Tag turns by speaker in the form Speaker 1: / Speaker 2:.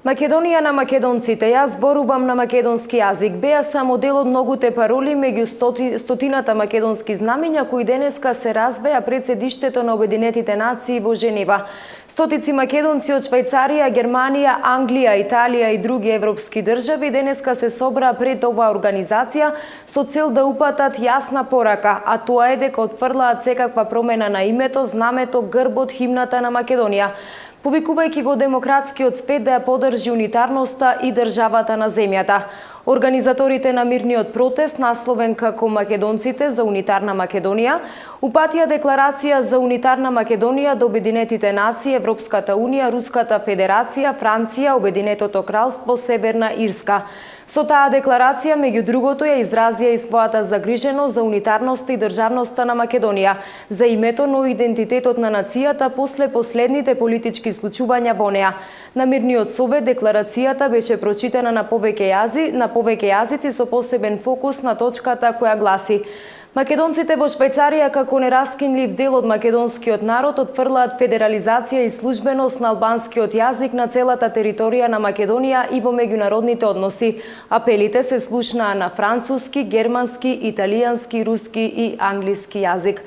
Speaker 1: Македонија на македонците, јас зборувам на македонски јазик, беа само дел од многуте пароли меѓу стотината македонски знамиња кои денеска се разбеа пред седиштето на Обединетите нации во Женева. Стотици македонци од Швајцарија, Германија, Англија, Италија и други европски држави денеска се собраа пред оваа организација со цел да упатат јасна порака, а тоа е дека отфрлаат секаква промена на името, знамето, грбот, химната на Македонија, повикувајќи го демократскиот свет да ја подржи унитарноста и државата на земјата. Организаторите на мирниот протест, насловен како Македонците за унитарна Македонија, упатија декларација за унитарна Македонија до Обединетите нации, Европската унија, Руската федерација, Франција, Обединетото кралство, Северна Ирска. Со таа декларација, меѓу другото, ја изразија и својата загриженост за унитарноста и државноста на Македонија, за името, но идентитетот на нацијата после последните политички случувања во неа. На мирниот совет декларацијата беше прочитана на повеќе јазици со посебен фокус на точката која гласи: Македонците во Швајцарија како нераскинлив дел од македонскиот народ отфрлаат федерализација и службеност на албанскиот јазик на целата територија на Македонија и во меѓународните односи. Апелите се слушнаа на француски, германски, италијански, руски и англиски јазик.